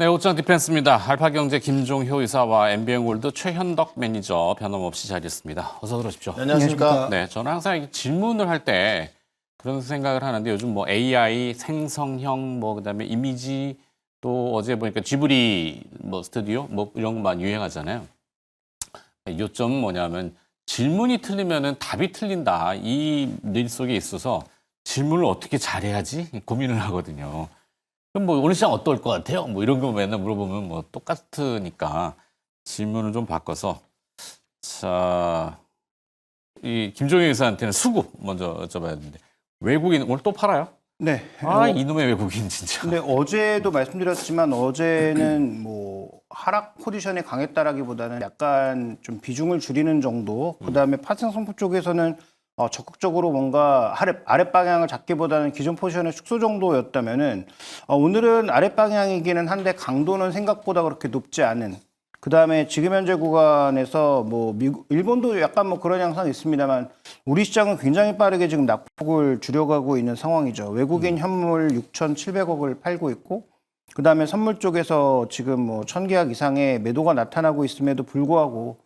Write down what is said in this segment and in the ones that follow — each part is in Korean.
네, 옷장 디펜스입니다. 알파경제 김종효 이사와 MBN골드 최현덕 매니저 변함없이 자리했습니다. 어서 들어오십시오. 안녕하십니까. 네, 저는 항상 이 질문을 할 때 그런 생각을 하는데 요즘 뭐 AI, 생성형, 뭐 그다음에 이미지 또 어제 보니까 지브리 뭐 스튜디오 뭐 이런 거 많이 유행하잖아요. 요점은 뭐냐면 질문이 틀리면은 답이 틀린다. 이 일 속에 있어서 질문을 어떻게 잘해야지 고민을 하거든요. 그럼 뭐 오늘 시장 어떨 것 같아요? 뭐 이런 거 맨날 물어보면 뭐 똑같으니까 질문을 좀 바꿔서 자, 이 김종희 의사한테는 수급 먼저 여쭤봐야 되는데 외국인 오늘 또 팔아요? 네. 아, 이놈의 외국인 진짜. 근데 어제도 말씀드렸지만 어제는 뭐 하락 포지션이 강했다라기보다는 약간 좀 비중을 줄이는 정도. 그다음에 파생 선포 쪽에서는 적극적으로 뭔가 아랫 방향을 잡기보다는 기존 포지션의 축소 정도였다면은 오늘은 아랫 방향이기는 한데 강도는 생각보다 그렇게 높지 않은. 그다음에 지금 현재 구간에서 뭐 일본도 약간 뭐 그런 양상이 있습니다만 우리 시장은 굉장히 빠르게 지금 낙폭을 줄여가고 있는 상황이죠. 외국인 현물 6,700억을 팔고 있고 그다음에 선물 쪽에서 지금 뭐 1,000계약 이상의 매도가 나타나고 있음에도 불구하고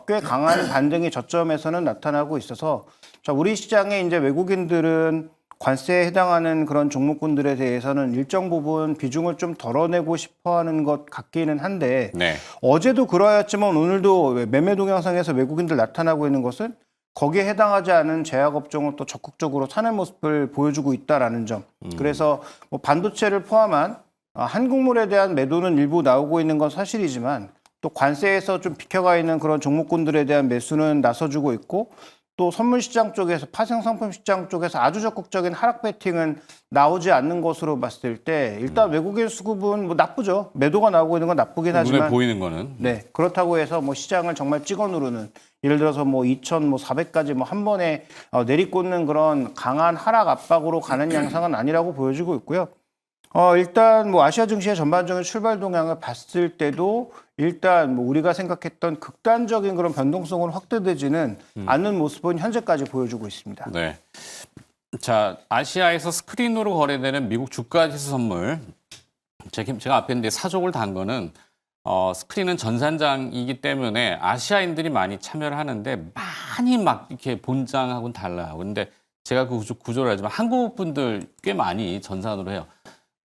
꽤 강한 반등이 저점에서는 나타나고 있어서 자, 우리 시장에 이제 외국인들은 관세에 해당하는 그런 종목군들에 대해서는 일정 부분 비중을 좀 덜어내고 싶어하는 것 같기는 한데 네. 어제도 그러했지만 오늘도 매매 동영상에서 외국인들 나타나고 있는 것은 거기에 해당하지 않은 제약업종을 또 적극적으로 사는 모습을 보여주고 있다라는 점. 그래서 뭐 반도체를 포함한 한국물에 대한 매도는 일부 나오고 있는 건 사실이지만 또 관세에서 좀 비켜가 있는 그런 종목군들에 대한 매수는 나서주고 있고 또 선물 시장 쪽에서 파생 상품 시장 쪽에서 아주 적극적인 하락 배팅은 나오지 않는 것으로 봤을 때 일단 외국인 수급은 뭐 나쁘죠. 매도가 나오고 있는 건 나쁘긴 눈에 하지만 보이는 거는 네 그렇다고 해서 뭐 시장을 정말 찍어 누르는 예를 들어서 뭐 2,400까지 뭐 한 번에 내리꽂는 그런 강한 하락 압박으로 가는 양상은 아니라고 보여지고 있고요. 일단 뭐 아시아 증시의 전반적인 출발 동향을 봤을 때도 일단 뭐 우리가 생각했던 극단적인 그런 변동성은 확대되지는 않는 모습은 현재까지 보여주고 있습니다. 네. 자, 아시아에서 스크린으로 거래되는 미국 주가지수 선물. 제가 앞에 있는데 사족을 단 거는 스크린은 전산장이기 때문에 아시아인들이 많이 참여를 하는데 많이 막 이렇게 본장하고는 달라요. 근데 제가 그 구조를 알지만 한국 분들 꽤 많이 전산으로 해요.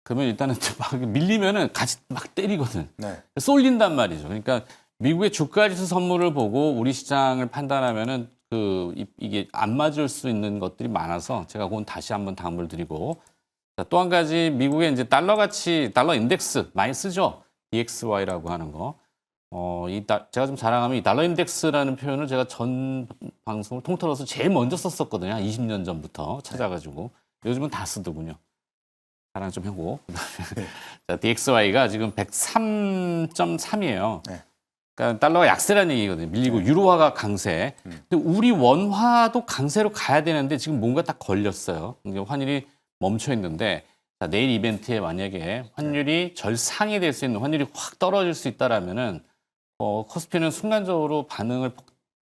그러면 일단은 막 밀리면은 같이 막 때리거든. 네. 쏠린단 말이죠. 그러니까 미국의 주가지수 선물을 보고 우리 시장을 판단하면은 이게 안 맞을 수 있는 것들이 많아서 제가 그건 다시 한번 당부를 드리고 또 한 가지 미국의 이제 달러 인덱스 많이 쓰죠. DXY라고 하는 거. 제가 좀 자랑하면 이 달러 인덱스라는 표현을 제가 전 방송을 통틀어서 제일 먼저 썼었거든요. 한 20년 전부터 찾아가지고 요즘은 다 쓰더군요. 자랑 좀 하고. 자, DXY가 지금 103.3이에요. 네. 그러니까 달러가 약세라는 얘기거든요. 밀리고 유로화가 강세. 근데 우리 원화도 강세로 가야 되는데 지금 뭔가 딱 걸렸어요. 환율이 멈춰 있는데 자, 내일 이벤트에 만약에 환율이 절상이 될 수 있는 환율이 확 떨어질 수 있다라면은 코스피는 순간적으로 반응을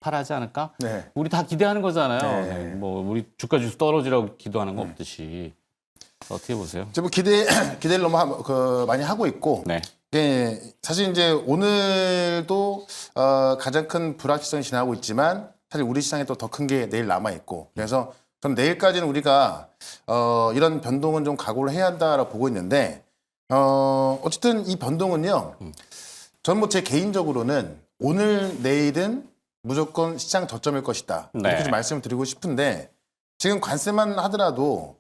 폭발하지 않을까? 네. 우리 다 기대하는 거잖아요. 네. 네, 뭐 우리 주가 지수 떨어지라고 기도하는 거 없듯이. 어떻게 보세요? 이제 뭐 기대를 너무 많이 하고 있고, 네. 네, 사실 이제 오늘도 가장 큰 불확실성이 지나고 있지만 사실 우리 시장에 또 더 큰 게 내일 남아 있고, 그래서 전 내일까지는 우리가 이런 변동은 좀 각오를 해야 한다라고 보고 있는데, 어쨌든 이 변동은요, 전 뭐 제 개인적으로는 오늘 내일은 무조건 시장 저점일 것이다 네. 이렇게 좀 말씀을 드리고 싶은데 지금 관세만 하더라도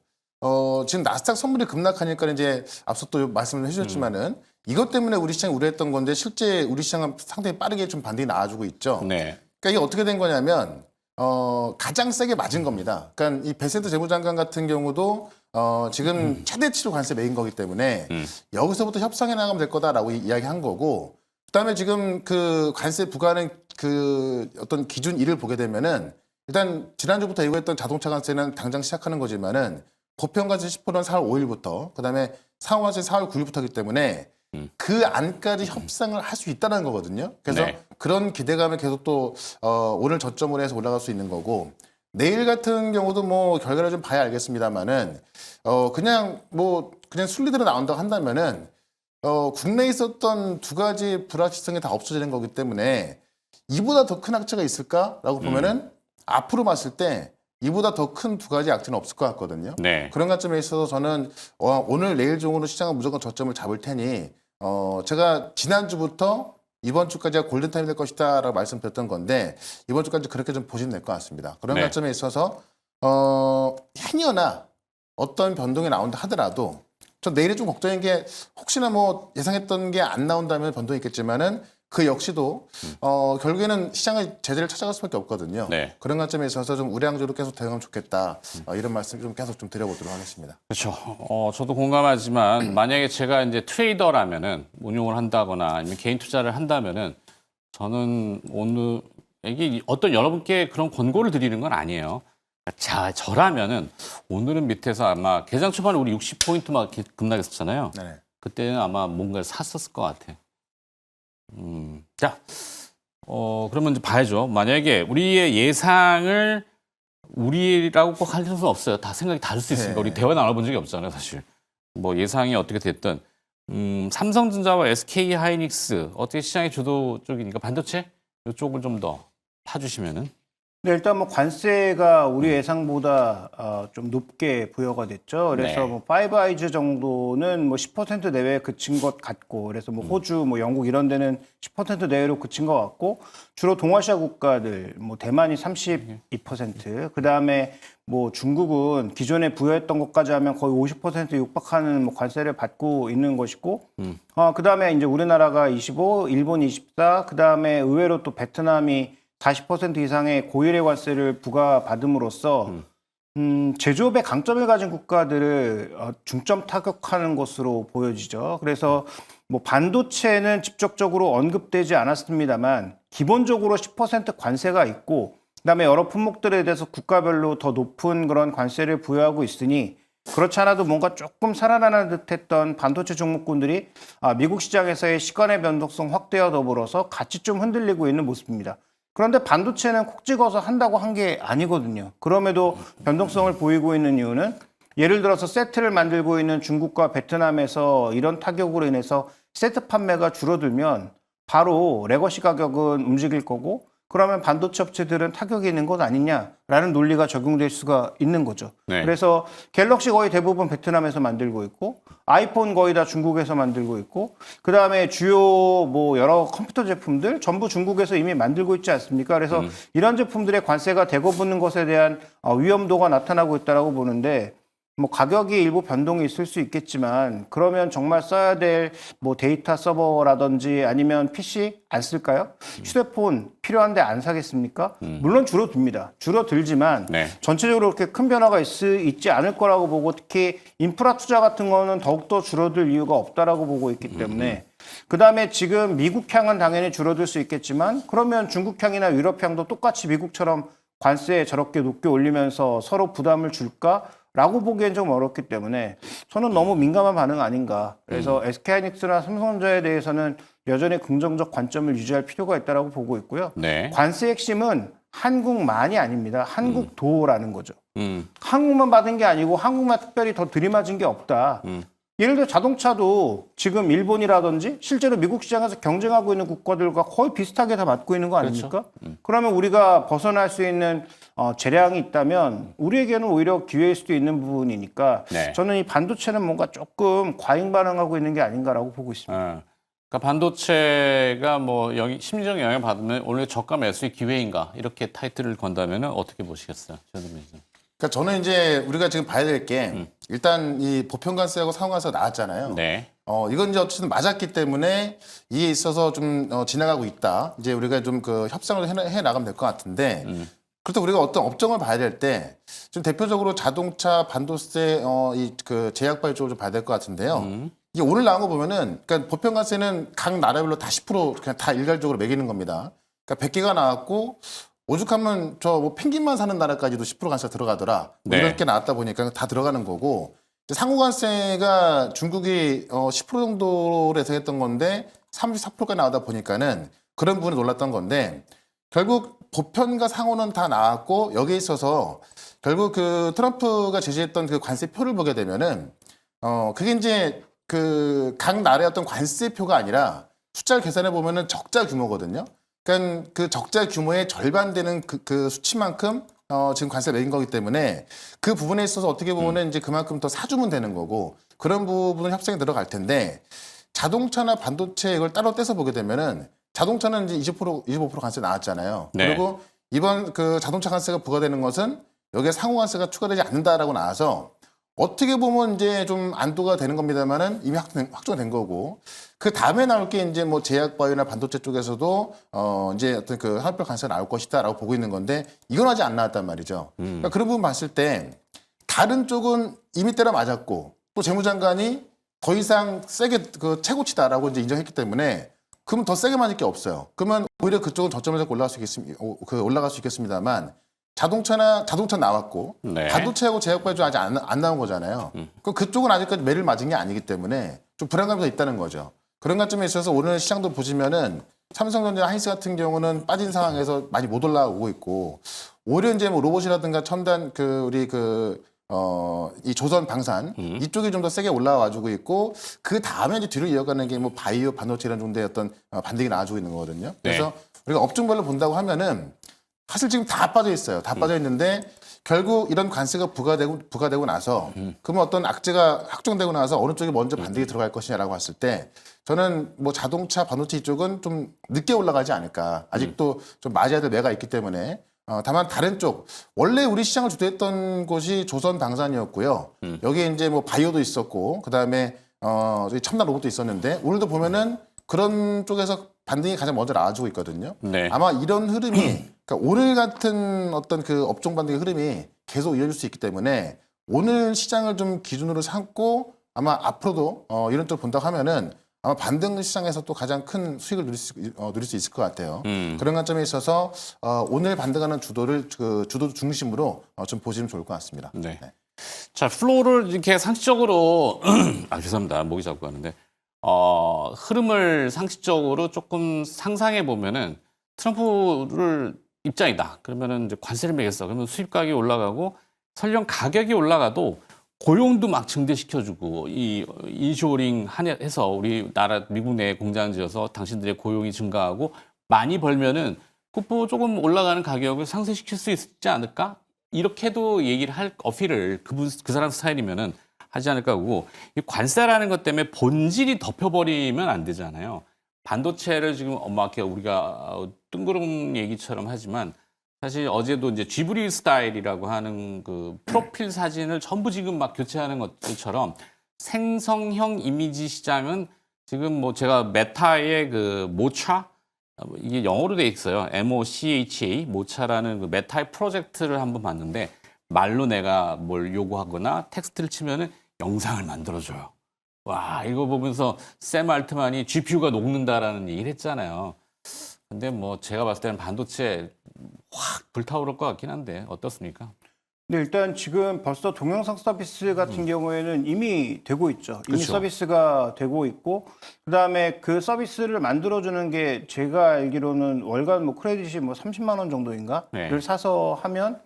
지금 나스닥 선물이 급락하니까 이제 앞서 또 말씀을 해주셨지만은 이것 때문에 우리 시장이 우려했던 건데 실제 우리 시장은 상당히 빠르게 좀 반등이 나와주고 있죠. 네. 그러니까 이게 어떻게 된 거냐면 가장 세게 맞은 겁니다. 그러니까 이 베센트 재무장관 같은 경우도 지금 최대치로 관세 매긴 거기 때문에 여기서부터 협상해 나가면 될 거다라고 이야기한 거고 그다음에 지금 그 관세 부과하는 그 어떤 기준 1을 보게 되면은 일단 지난주부터 예고했던 자동차 관세는 당장 시작하는 거지만은 보편관세 10%는 4월 5일부터 그다음에 상호관세 4월 9일부터이기 때문에 그 안까지 협상을 할 수 있다는 거거든요. 그래서 네. 그런 기대감을 계속 또 오늘 저점으로 해서 올라갈 수 있는 거고 내일 같은 경우도 뭐 결과를 좀 봐야 알겠습니다만은 그냥 순리대로 나온다고 한다면은 국내에 있었던 두 가지 불확실성이 다 없어지는 거기 때문에 이보다 더 큰 악재가 있을까라고 보면은 앞으로 봤을 때 이보다 더 큰 두 가지 악재는 없을 것 같거든요. 네. 그런 관점에 있어서 저는 오늘 내일 중으로 시장은 무조건 저점을 잡을 테니 제가 지난주부터 이번 주까지가 골든타임이 될 것이다라고 말씀드렸던 건데 이번 주까지 그렇게 좀 보시면 될 것 같습니다. 그런 네. 관점에 있어서 행여나 어떤 변동이 나온다 하더라도 저 내일이 좀 걱정인 게 혹시나 뭐 예상했던 게 안 나온다면 변동이 있겠지만은 그 역시도 결국에는 시장의 제재를 찾아갈 수밖에 없거든요. 네. 그런 관점에 있어서 좀 우량주로 계속 대응하면 좋겠다. 이런 말씀 좀 계속 좀 드려보도록 하겠습니다. 그렇죠. 저도 공감하지만 만약에 제가 이제 트레이더라면은 운용을 한다거나 아니면 개인 투자를 한다면은 저는 오늘 이게 어떤 여러분께 그런 권고를 드리는 건 아니에요. 자, 저라면은 오늘은 밑에서 아마 개장 초반에 우리 60포인트만 급락했었잖아요. 네. 그때는 아마 뭔가를 샀었을 것 같아. 자, 그러면 이제 봐야죠. 만약에 우리의 예상을 우리라고 꼭 할 수는 없어요. 다 생각이 다를 수 있으니까. 네. 우리 대화 나눠본 적이 없잖아요, 사실. 뭐 예상이 어떻게 됐든. 삼성전자와 SK 하이닉스 어떻게 시장의 주도 쪽이니까 반도체 이쪽을 좀 더 파주시면은. 네, 일단 뭐 관세가 우리 예상보다 좀 높게 부여가 됐죠. 그래서 네. 뭐 파이브 아이즈 정도는 뭐 10% 내외에 그친 것 같고, 그래서 뭐 호주, 뭐 영국 이런 데는 10% 내외로 그친 것 같고, 주로 동아시아 국가들, 뭐 대만이 32%, 그 다음에 뭐 중국은 기존에 부여했던 것까지 하면 거의 50% 육박하는 뭐 관세를 받고 있는 것이고, 그 다음에 이제 우리나라가 25, 일본 24, 그 다음에 의외로 또 베트남이 40% 이상의 고율의 관세를 부과받음으로써 제조업의 강점을 가진 국가들을 중점 타격하는 것으로 보여지죠. 그래서 뭐 반도체는 직접적으로 언급되지 않았습니다만 기본적으로 10% 관세가 있고 그다음에 여러 품목들에 대해서 국가별로 더 높은 그런 관세를 부여하고 있으니 그렇지 않아도 뭔가 조금 살아나는 듯했던 반도체 종목군들이 미국 시장에서의 시간의 변동성 확대와 더불어서 같이 좀 흔들리고 있는 모습입니다. 그런데 반도체는 콕 찍어서 한다고 한 게 아니거든요. 그럼에도 변동성을 보이고 있는 이유는 예를 들어서 세트를 만들고 있는 중국과 베트남에서 이런 타격으로 인해서 세트 판매가 줄어들면 바로 레거시 가격은 움직일 거고 그러면 반도체 업체들은 타격이 있는 것 아니냐라는 논리가 적용될 수가 있는 거죠. 네. 그래서 갤럭시 거의 대부분 베트남에서 만들고 있고 아이폰 거의 다 중국에서 만들고 있고 그다음에 주요 뭐 여러 컴퓨터 제품들 전부 중국에서 이미 만들고 있지 않습니까? 그래서 이런 제품들의 관세가 대거 붙는 것에 대한 위험도가 나타나고 있다라고 보는데 뭐 가격이 일부 변동이 있을 수 있겠지만 그러면 정말 써야 될 뭐 데이터 서버라든지 아니면 PC 안 쓸까요? 휴대폰 필요한데 안 사겠습니까? 물론 줄어듭니다. 줄어들지만 네. 전체적으로 그렇게 큰 변화가 있지 않을 거라고 보고 특히 인프라 투자 같은 거는 더욱더 줄어들 이유가 없다라고 보고 있기 때문에 그다음에 지금 미국향은 당연히 줄어들 수 있겠지만 그러면 중국향이나 유럽향도 똑같이 미국처럼 관세 저렇게 높게 올리면서 서로 부담을 줄까? 라고 보기엔 좀 어렵기 때문에 저는 너무 민감한 반응 아닌가. 그래서 SK하이닉스나 삼성전자에 대해서는 여전히 긍정적 관점을 유지할 필요가 있다고 보고 있고요. 네. 관세 핵심은 한국만이 아닙니다. 한국도라는 거죠. 음. 한국만 받은 게 아니고 한국만 특별히 더 들이맞은 게 없다. 예를 들어 자동차도 지금 일본이라든지 실제로 미국 시장에서 경쟁하고 있는 국가들과 거의 비슷하게 다 맞고 있는 거 아닙니까? 그러면 우리가 벗어날 수 있는 재량이 있다면 우리에게는 오히려 기회일 수도 있는 부분이니까 네. 저는 이 반도체는 뭔가 조금 과잉 반응하고 있는 게 아닌가라고 보고 있습니다. 그러니까 반도체가 뭐 심리적 영향을 받으면 오늘 저가 매수의 기회인가 이렇게 타이틀을 건다면 어떻게 보시겠어요, 최근에? 그러니까 저는 이제 우리가 지금 봐야 될 게 일단 이 보편관세하고 상호관세가 나왔잖아요. 네. 이건 이제 어쨌든 맞았기 때문에 이에 있어서 좀 지나가고 있다. 이제 우리가 좀 그 협상을 해 나가면 될 것 같은데 그렇다고 우리가 어떤 업종을 봐야 될 때 좀 대표적으로 자동차, 반도체 이 그 제약발 쪽을 좀 봐야 될 것 같은데요. 이게 오늘 나온 거 보면은 그러니까 보편관세는 각 나라별로 다 10% 그냥 다 일괄적으로 매기는 겁니다. 그러니까 100개가 나왔고 오죽하면 저 뭐 펭귄만 사는 나라까지도 10% 관세가 들어가더라. 뭐 네. 이렇게 나왔다 보니까 다 들어가는 거고 상호관세가 중국이 10% 정도로 예상했던 건데 34%가 나오다 보니까는 그런 부분에 놀랐던 건데 결국 보편과 상호는 다 나왔고 여기에 있어서 결국 그 트럼프가 제시했던 그 관세표를 보게 되면은 그게 이제 그 각 나라의 어떤 관세표가 아니라 숫자를 계산해 보면은 적자 규모거든요. 그러니까 그 적자 규모의 절반 되는 그 수치만큼 지금 관세 매긴 거기 때문에 그 부분에 있어서 어떻게 보면은 이제 그만큼 더 사주면 되는 거고 그런 부분은 협상에 들어갈 텐데 자동차나 반도체 이걸 따로 떼서 보게 되면은 자동차는 이제 25% 관세 나왔잖아요. 네. 그리고 이번 그 자동차 관세가 부과되는 것은 여기에 상호 관세가 추가되지 않는다라고 나와서 어떻게 보면 이제 좀 안도가 되는 겁니다만은 이미 확정된 거고 그 다음에 나올 게 이제 뭐 제약바이오나 반도체 쪽에서도 이제 어떤 그 한별 관세가 나올 것이다라고 보고 있는 건데 이건 아직 안 나왔단 말이죠. 그러니까 그런 부분 봤을 때 다른 쪽은 이미 때려 맞았고 또 재무장관이 더 이상 세게 그 최고치다라고 이제 인정했기 때문에 그러면 더 세게 맞을 게 없어요. 그러면 오히려 그쪽은 저점을 잡고 올라갈 수 있겠습니다만 자동차 나왔고 네. 반도체하고 제약바이오 아직 안 나온 거잖아요. 그럼 그쪽은 아직까지 매를 맞은 게 아니기 때문에 좀 불안감이 더 있다는 거죠. 그런 관점에 있어서 오늘 시장도 보시면은 삼성전자, 하이닉스 같은 경우는 빠진 상황에서 많이 못 올라오고 있고 오히려 이제 뭐 로봇이라든가 첨단 이 조선 방산 이쪽이 좀 더 세게 올라와주고 있고 그 다음에 이제 뒤를 이어가는 게 뭐 바이오 반도체 이런 정도의 어떤 반등이 나와주고 있는 거거든요. 그래서 우리가 업종별로 본다고 하면은 사실 지금 다 빠져 있어요. 다 빠져 있는데 결국 이런 관세가 부과되고 나서 그러면 어떤 악재가 확정되고 나서 어느 쪽이 먼저 반등이 들어갈 것이냐라고 봤을 때 저는 뭐 자동차 반도체 이쪽은 좀 늦게 올라가지 않을까. 아직도 좀 맞아야 될 매가 있기 때문에 다만 다른 쪽 원래 우리 시장을 주도했던 곳이 조선 방산이었고요. 여기에 이제 뭐 바이오도 있었고 그다음에 저기 첨단 로봇도 있었는데 오늘도 보면은 그런 쪽에서 반등이 가장 먼저 나와주고 있거든요. 네. 아마 이런 흐름이 그러니까 오늘 같은 어떤 그 업종 반등의 흐름이 계속 이어질 수 있기 때문에 오늘 시장을 좀 기준으로 삼고 아마 앞으로도 이런 쪽 본다고 하면은 아마 반등 시장에서 또 가장 큰 수익을 누릴 수 있을 것 같아요. 그런 관점에 있어서 오늘 반등하는 주도 중심으로 좀 보시면 좋을 것 같습니다. 네. 자, 플로우를 이렇게 상식적으로 죄송합니다. 목이 자꾸 가는데 흐름을 상식적으로 조금 상상해 보면은 트럼프를 입장이다. 그러면은 이제 관세를 매겼어. 그러면 수입 가격이 올라가고 설령 가격이 올라가도 고용도 막 증대시켜주고 이 인쇼링 해서 우리나라 미국 내에 공장 지어서 당신들의 고용이 증가하고 많이 벌면은 그뭐 조금 올라가는 가격을 상쇄시킬 수 있지 않을까? 이렇게도 얘기를 할 어필을 그 사람 스타일이면은 하지 않을까 하고 이 관세라는 것 때문에 본질이 덮여버리면 안 되잖아요. 반도체를 지금 이렇게 우리가 뜬구름 얘기처럼 하지만 사실 어제도 이제 지브리 스타일이라고 하는 그 프로필 사진을 전부 지금 막 교체하는 것처럼 생성형 이미지 시장은 지금 뭐 제가 메타의 그 모차 이게 영어로 돼 있어요. MOCHA 모차라는 그 메타의 프로젝트를 한번 봤는데 말로 내가 뭘 요구하거나 텍스트를 치면은 영상을 만들어줘요. 와, 이거 보면서 샘 알트만이 GPU가 녹는다라는 얘기를 했잖아요. 근데 뭐 제가 봤을 때는 반도체 확 불타오를 것 같긴 한데 어떻습니까? 근데 일단 지금 벌써 동영상 서비스 같은 경우에는 이미 되고 있죠. 이미 그렇죠. 서비스가 되고 있고 그다음에 그 서비스를 만들어주는 게 제가 알기로는 월간 뭐 크레딧이 뭐 30만 원 정도인가를 네. 사서 하면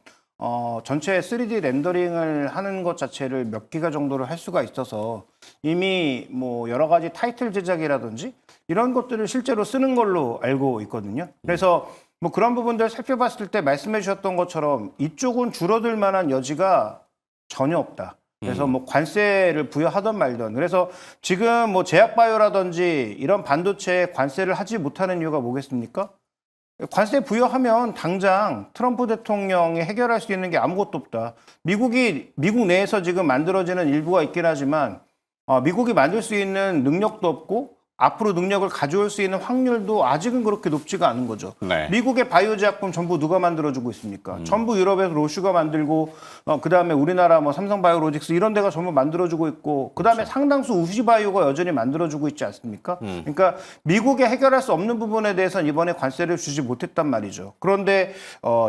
전체 3D 렌더링을 하는 것 자체를 몇 기가 정도를 할 수가 있어서 이미 뭐 여러 가지 타이틀 제작이라든지 이런 것들을 실제로 쓰는 걸로 알고 있거든요. 그래서 뭐 그런 부분들 살펴봤을 때 말씀해 주셨던 것처럼 이쪽은 줄어들 만한 여지가 전혀 없다. 그래서 뭐 관세를 부여하던 말던. 그래서 지금 뭐 제약바이오라든지 이런 반도체에 관세를 하지 못하는 이유가 뭐겠습니까? 관세 부여하면 당장 트럼프 대통령이 해결할 수 있는 게 아무것도 없다. 미국 내에서 지금 만들어지는 일부가 있긴 하지만 미국이 만들 수 있는 능력도 없고 앞으로 능력을 가져올 수 있는 확률도 아직은 그렇게 높지가 않은 거죠. 네. 미국의 바이오 제약품 전부 누가 만들어주고 있습니까? 전부 유럽에서 로슈가 만들고 그다음에 우리나라 뭐 삼성바이오로직스 이런 데가 전부 만들어주고 있고 그다음에 상당수 우시바이오가 여전히 만들어주고 있지 않습니까? 그러니까 미국에 해결할 수 없는 부분에 대해서는 이번에 관세를 주지 못했단 말이죠. 그런데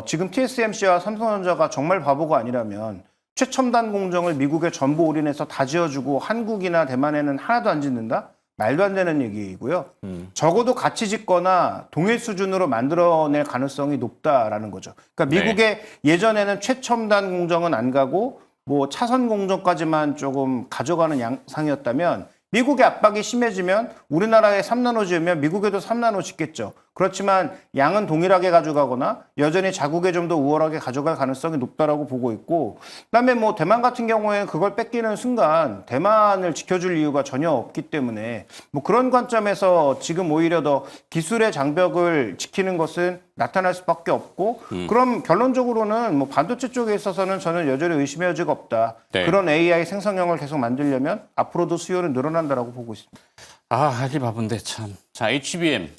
지금 TSMC와 삼성전자가 정말 바보가 아니라면 최첨단 공정을 미국에 전부 올인해서 다 지어주고 한국이나 대만에는 하나도 안 짓는다? 말도 안 되는 얘기이고요. 적어도 같이 짓거나 동일 수준으로 만들어낼 가능성이 높다라는 거죠. 그러니까 미국의 예전에는 최첨단 공정은 안 가고 뭐 차선 공정까지만 조금 가져가는 양상이었다면 미국의 압박이 심해지면 우리나라에 3나노 지으면 미국에도 3나노 짓겠죠. 그렇지만 양은 동일하게 가져가거나 여전히 자국에 좀 더 우월하게 가져갈 가능성이 높다라고 보고 있고, 그다음에 뭐 대만 같은 경우에는 그걸 뺏기는 순간 대만을 지켜줄 이유가 전혀 없기 때문에 뭐 그런 관점에서 지금 오히려 더 기술의 장벽을 지키는 것은 나타날 수밖에 없고, 그럼 결론적으로는 뭐 반도체 쪽에 있어서는 저는 여전히 의심의 여지가 없다. 네. 그런 AI 생성형을 계속 만들려면 앞으로도 수요는 늘어난다라고 보고 있습니다. 아, 할 일 바쁜데 참. 자, HBM,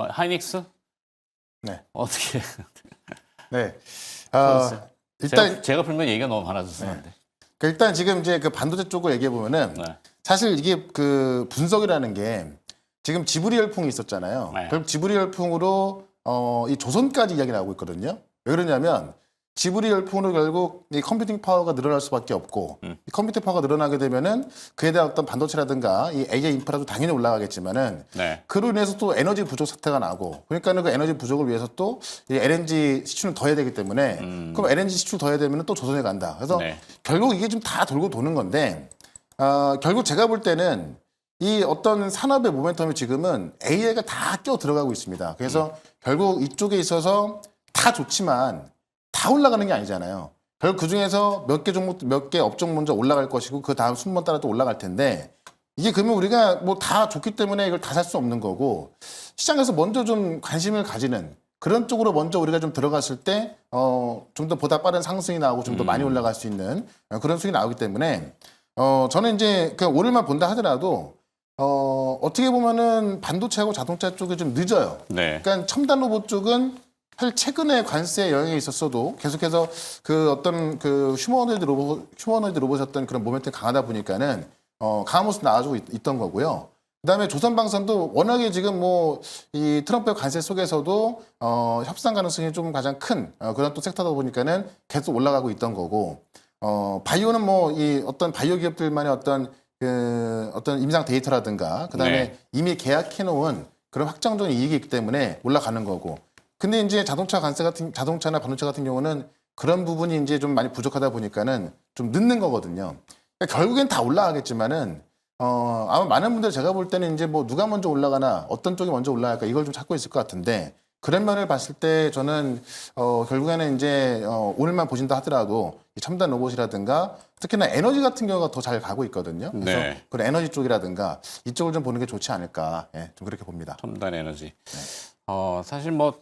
하이닉스 네. 어떻게? 네. 그렇죠. 일단 제가 풀면 얘기가 너무 많아져서 안 돼. 일단 지금 이제 그 반도체 쪽을 얘기해 보면은 네. 사실 이게 그 분석이라는 게 지금 지브리 열풍이 있었잖아요. 네. 결국 지브리 열풍으로 이 조선까지 이야기 나오고 있거든요. 왜 그러냐면 지브리 열풍으로 결국 이 컴퓨팅 파워가 늘어날 수밖에 없고, 이 컴퓨팅 파워가 늘어나게 되면은 그에 대한 어떤 반도체라든가 이 AI 인프라도 당연히 올라가겠지만은 네. 그로 인해서 또 에너지 부족 사태가 나고, 그러니까는 그 에너지 부족을 위해서 또 이 LNG 시추를 더 해야 되기 때문에 그럼 LNG 시추를 더 해야 되면은 또 조선에 간다. 그래서 네. 결국 이게 좀 다 돌고 도는 건데, 결국 제가 볼 때는 이 어떤 산업의 모멘텀이 지금은 AI가 다 껴 들어가고 있습니다. 그래서 결국 이쪽에 있어서 다 좋지만 다 올라가는 게 아니잖아요. 결국 그 중에서 몇 개 종목, 몇 개 업종 먼저 올라갈 것이고 그 다음 순번 따라 또 올라갈 텐데, 이게 그러면 우리가 뭐 다 좋기 때문에 이걸 다 살 수 없는 거고, 시장에서 먼저 좀 관심을 가지는 그런 쪽으로 먼저 우리가 좀 들어갔을 때 좀 더 보다 빠른 상승이 나오고 좀 더 많이 올라갈 수 있는 그런 수익이 나오기 때문에 저는 이제 그 오늘만 본다 하더라도 어떻게 보면은 반도체하고 자동차 쪽이 좀 늦어요. 네. 그러니까 첨단 로봇 쪽은 사실 최근에 관세 영향이 있었어도 계속해서 그 어떤 그 휴머노이드 로봇이었던 그런 모멘텀이 강하다 보니까는 강한 모습 나와주고 있던 거고요. 그다음에 조선방산도 워낙에 지금 뭐 이 트럼프의 관세 속에서도 협상 가능성이 좀 가장 큰 그런 또 섹터다 보니까는 계속 올라가고 있던 거고, 바이오는 뭐 이 어떤 바이오 기업들만의 어떤 임상 데이터라든가 그다음에 네. 이미 계약해놓은 그런 확정적인 이익이 있기 때문에 올라가는 거고. 근데 이제 자동차나 반도체 같은 경우는 그런 부분이 이제 좀 많이 부족하다 보니까는 좀 늦는 거거든요. 그러니까 결국엔 다 올라가겠지만은 아마 많은 분들 제가 볼 때는 이제 뭐 누가 먼저 올라가나 어떤 쪽이 먼저 올라갈까 이걸 좀 찾고 있을 것 같은데, 그런 면을 봤을 때 저는 결국에는 이제 오늘만 보신다 하더라도 이 첨단 로봇이라든가 특히나 에너지 같은 경우가 더 잘 가고 있거든요. 그래서 네. 그런 에너지 쪽이라든가 이쪽을 좀 보는 게 좋지 않을까, 좀 그렇게 봅니다. 첨단 에너지. 사실 뭐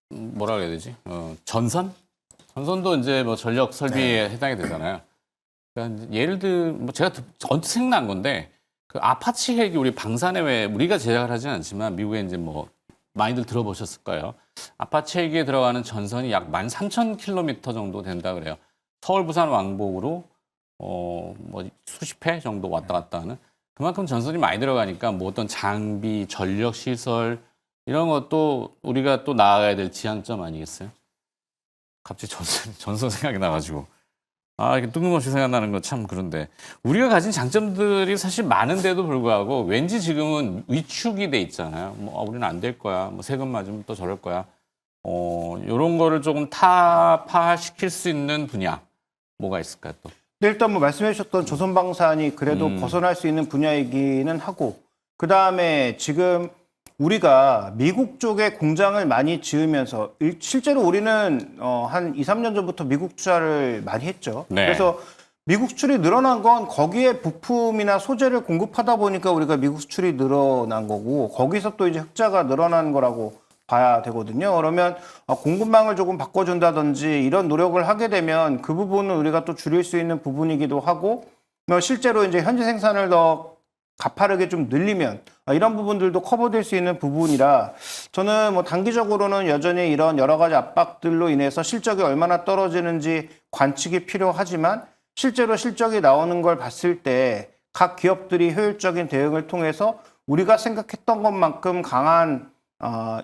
뭐라 그래야 되지? 전선도 이제 뭐 전력 설비에 해당이 되잖아요. 그러니까 예를 들 뭐 제가 언뜻 생각난 건데, 그 아파치 헬기 우리 방사내에 우리가 제작을 하진 않지만 미국에 이제 뭐 많이들 들어보셨을 거예요. 아파치 헬기에 들어가는 전선이 약 13,000km 정도 된다 그래요. 서울 부산 왕복으로 뭐 수십 회 정도 왔다 갔다 하는, 그만큼 전선이 많이 들어가니까 뭐 어떤 장비, 전력 시설 이런 것도 우리가 또 나아가야 될 지향점 아니겠어요? 갑자기 전선 생각이 나가지고 이렇게 뜬금없이 생각나는 건 참 그런데, 우리가 가진 장점들이 사실 많은데도 불구하고 왠지 지금은 위축이 돼 있잖아요. 뭐 우리는 안 될 거야, 뭐 세금 맞으면 또 저럴 거야. 이런 거를 조금 타파시킬 수 있는 분야 뭐가 있을까요 또? 근데 일단 뭐 말씀해 주셨던 조선방산이 그래도 벗어날 수 있는 분야이기는 하고, 그다음에 지금 우리가 미국 쪽에 공장을 많이 지으면서 실제로 우리는 한 2, 3년 전부터 미국 투자를 많이 했죠. 네. 그래서 미국 수출이 늘어난 건 거기에 부품이나 소재를 공급하다 보니까 우리가 미국 수출이 늘어난 거고, 거기서 또 이제 흑자가 늘어난 거라고 봐야 되거든요. 그러면 공급망을 조금 바꿔준다든지 이런 노력을 하게 되면 그 부분은 우리가 또 줄일 수 있는 부분이기도 하고, 실제로 이제 현지 생산을 더 가파르게 좀 늘리면 이런 부분들도 커버될 수 있는 부분이라, 저는 뭐 단기적으로는 여전히 이런 여러 가지 압박들로 인해서 실적이 얼마나 떨어지는지 관측이 필요하지만, 실제로 실적이 나오는 걸 봤을 때 각 기업들이 효율적인 대응을 통해서 우리가 생각했던 것만큼 강한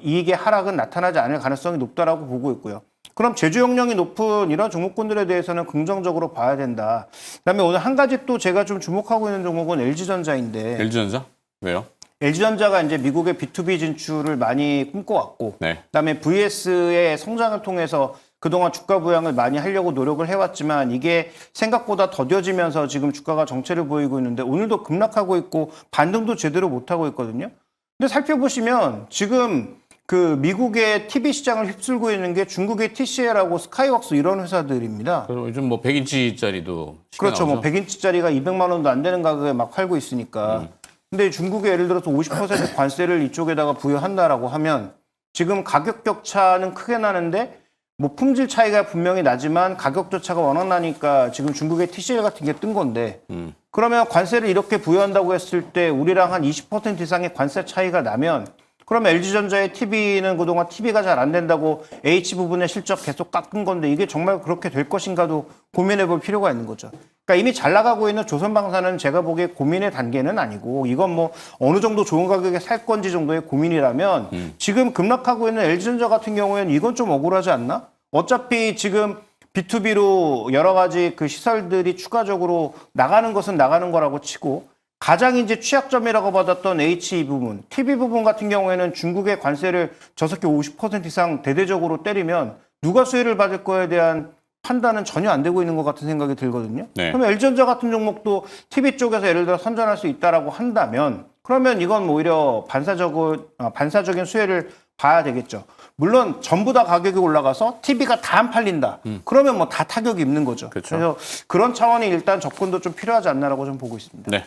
이익의 하락은 나타나지 않을 가능성이 높다라고 보고 있고요. 그럼 제조 역량이 높은 이런 종목군들에 대해서는 긍정적으로 봐야 된다. 그다음에 오늘 한 가지 또 제가 좀 주목하고 있는 종목은 LG전자인데, LG전자? 왜요? LG전자가 이제 미국의 B2B 진출을 많이 꿈꿔왔고, 네. 그다음에 VS의 성장을 통해서 그동안 주가 부양을 많이 하려고 노력을 해왔지만 이게 생각보다 더뎌지면서 지금 주가가 정체를 보이고 있는데 오늘도 급락하고 있고 반등도 제대로 못하고 있거든요. 근데 살펴보시면 지금 그 미국의 TV 시장을 휩쓸고 있는 게 중국의 TCL하고 스카이웍스 이런 회사들입니다. 그리고 요즘 뭐 100인치짜리도 그렇죠. 뭐 100인치짜리가 200만 원도 안 되는 가격에 막 팔고 있으니까. 근데 중국에 예를 들어서 50% 관세를 이쪽에다가 부여한다라고 하면 지금 가격 격차는 크게 나는데 뭐 품질 차이가 분명히 나지만 가격 격차가 워낙 나니까 지금 중국의 TCL 같은 게 뜬 건데 그러면 관세를 이렇게 부여한다고 했을 때 우리랑 한 20% 이상의 관세 차이가 나면 그러면 LG전자의 TV는 그동안 TV가 잘 안 된다고 H 부분의 실적 계속 깎은 건데 이게 정말 그렇게 될 것인가도 고민해 볼 필요가 있는 거죠. 그러니까 이미 잘 나가고 있는 조선방사는 제가 보기에 고민의 단계는 아니고 이건 뭐 어느 정도 좋은 가격에 살 건지 정도의 고민이라면 지금 급락하고 있는 LG전자 같은 경우에는 이건 좀 억울하지 않나? 어차피 지금 B2B로 여러 가지 그 시설들이 추가적으로 나가는 것은 나가는 거라고 치고 가장 이제 취약점이라고 받았던 HE 부분, TV 부분 같은 경우에는 중국의 관세를 저렇게 50% 이상 대대적으로 때리면 누가 수혜를 받을 거에 대한 판단은 전혀 안 되고 있는 것 같은 생각이 들거든요. 네. 그러면 LG전자 같은 종목도 TV 쪽에서 예를 들어 선전할 수 있다라고 한다면 그러면 이건 오히려 반사적인 수혜를 봐야 되겠죠. 물론 전부 다 가격이 올라가서 TV가 다 안 팔린다. 그러면 뭐 다 타격이 입는 거죠. 그렇죠. 그래서 그런 차원이 일단 접근도 좀 필요하지 않나라고 좀 보고 있습니다. 네.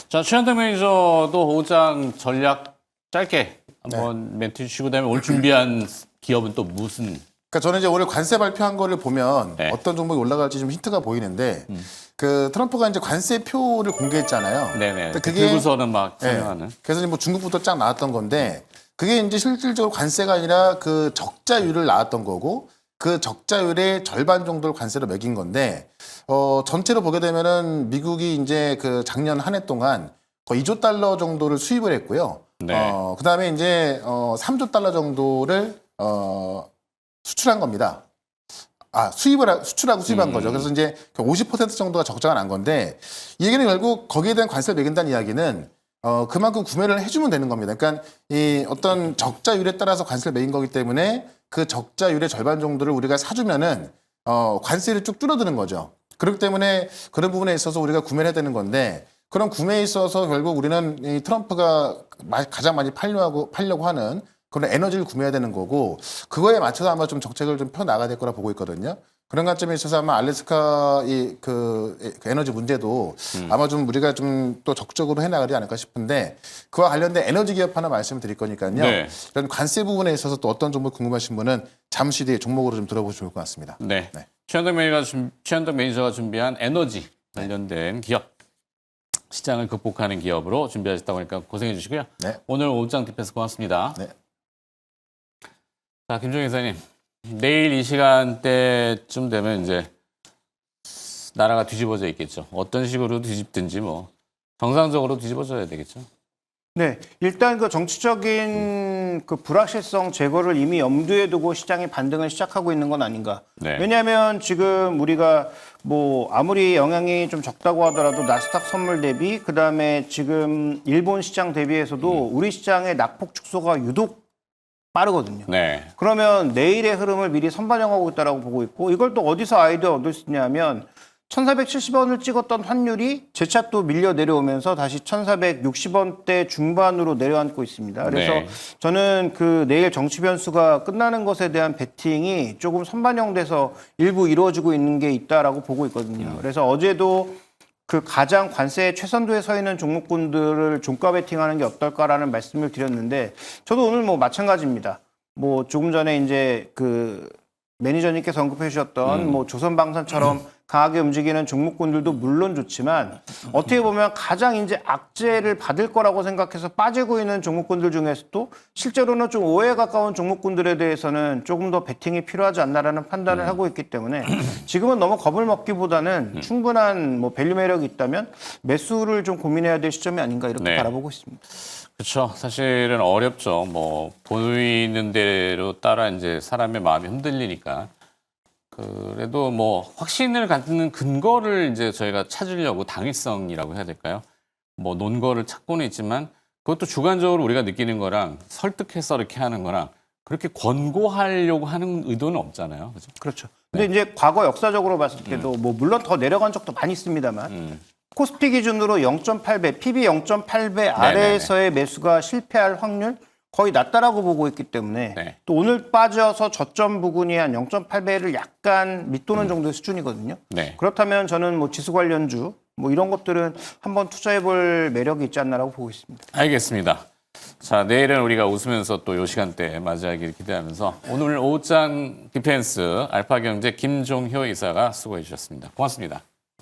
자, 최현태 매니저도 호장 전략 짧게 한번 멘트 주시고 그다음에 오늘 준비한 기업은 또 무슨? 그러니까 저는 이제 오늘 관세 발표한 거를 보면 네. 어떤 종목이 올라갈지 좀 힌트가 보이는데 그 트럼프가 이제 관세표를 공개했잖아요. 네네. 근데 들고서는 막 네. 설명하는. 그래서 이제 뭐 중국부터 쫙 나왔던 건데 그게 이제 실질적으로 관세가 아니라 그 적자율을 나왔던 거고 그 적자율의 절반 정도를 관세로 매긴 건데 전체로 보게 되면은 미국이 이제 그 작년 한 해 동안 거의 2조 달러 정도를 수입을 했고요. 네. 그다음에 이제 3조 달러 정도를 수출한 겁니다. 수출하고 수입한 거죠. 그래서 이제 50% 정도가 적자가 난 건데 이 얘기는 결국 거기에 대한 관세를 매긴다는 이야기는 그만큼 구매를 해주면 되는 겁니다. 그러니까 이 어떤 적자율에 따라서 관세를 매긴 거기 때문에 그 적자율의 절반 정도를 우리가 사주면은 관세를 쭉 줄어드는 거죠. 그렇기 때문에 그런 부분에 있어서 우리가 구매를 해야 되는 건데 그런 구매에 있어서 결국 우리는 이 트럼프가 가장 많이 팔려고 하는 그런 에너지를 구매해야 되는 거고 그거에 맞춰서 아마 좀 정책을 좀 펴 나가야 될 거라 보고 있거든요. 그런 관점에 있어서 아마 알래스카 그 에너지 문제도 아마 좀 우리가 좀 또 적극적으로 해나가지 않을까 싶은데 그와 관련된 에너지 기업 하나 말씀을 드릴 거니까요. 네. 이런 관세 부분에 있어서 또 어떤 종목 궁금하신 분은 잠시 뒤에 종목으로 좀 들어보시면 좋을 것 같습니다. 네. 네. 최현덕 매니저가 준비한 에너지 관련된 기업. 시장을 극복하는 기업으로 준비하셨다고 하니까 고생해 주시고요. 네. 오늘 오장 디펜스 고맙습니다. 네. 자, 김종희 기자님. 내일 이 시간대쯤 되면 이제 나라가 뒤집어져 있겠죠. 어떤 식으로 뒤집든지 뭐 정상적으로 뒤집어져야 되겠죠. 네, 일단 그 정치적인 그 불확실성 제거를 이미 염두에 두고 시장이 반등을 시작하고 있는 건 아닌가. 네. 왜냐하면 지금 우리가 뭐 아무리 영향이 좀 적다고 하더라도 나스닥 선물 대비 그다음에 지금 일본 시장 대비해서도 우리 시장의 낙폭 축소가 유독 빠르거든요. 네. 그러면 내일의 흐름을 미리 선반영하고 있다라고 보고 있고 이걸 또 어디서 아이디어 얻을 수 있냐면 1,470원을 찍었던 환율이 재차 또 밀려 내려오면서 다시 1,460원대 중반으로 내려앉고 있습니다. 그래서 네. 저는 그 내일 정치 변수가 끝나는 것에 대한 베팅이 조금 선반영돼서 일부 이루어지고 있는 게 있다라고 보고 있거든요. 그래서 어제도 그 가장 관세의 최선도에 서 있는 종목군들을 종가 베팅하는 게 어떨까라는 말씀을 드렸는데 저도 오늘 뭐 마찬가지입니다. 뭐 조금 전에 이제 그 매니저님께서 언급해 주셨던 뭐 조선방산처럼 강하게 움직이는 종목군들도 물론 좋지만 어떻게 보면 가장 이제 악재를 받을 거라고 생각해서 빠지고 있는 종목군들 중에서도 실제로는 좀 오해에 가까운 종목군들에 대해서는 조금 더 베팅이 필요하지 않나라는 판단을 하고 있기 때문에 지금은 너무 겁을 먹기보다는 충분한 뭐 밸류 매력이 있다면 매수를 좀 고민해야 될 시점이 아닌가 이렇게 네. 바라보고 있습니다. 그렇죠. 사실은 어렵죠. 뭐 보이는 대로 따라 이제 사람의 마음이 흔들리니까. 그래도 뭐 확신을 갖는 근거를 이제 저희가 찾으려고 당위성이라고 해야 될까요? 뭐 논거를 찾고는 있지만 그것도 주관적으로 우리가 느끼는 거랑 설득해서 이렇게 하는 거랑 그렇게 권고하려고 하는 의도는 없잖아요. 그죠? 그렇죠. 근데 이제 과거 역사적으로 봤을 때도 뭐 물론 더 내려간 적도 많이 있습니다만 코스피 기준으로 0.8배, PB 0.8배 아래에서의 매수가 실패할 확률 거의 낮다라고 보고 있기 때문에 네. 또 오늘 빠져서 저점 부근이 한 0.8배를 약간 밑도는 정도의 수준이거든요. 네. 그렇다면 저는 뭐 지수 관련주 뭐 이런 것들은 한번 투자해볼 매력이 있지 않나라고 보고 있습니다. 알겠습니다. 자, 내일은 우리가 웃으면서 또 이 시간대에 맞이하기를 기대하면서 오늘 오후장 디펜스 알파경제 김종효 이사가 수고해 주셨습니다. 고맙습니다.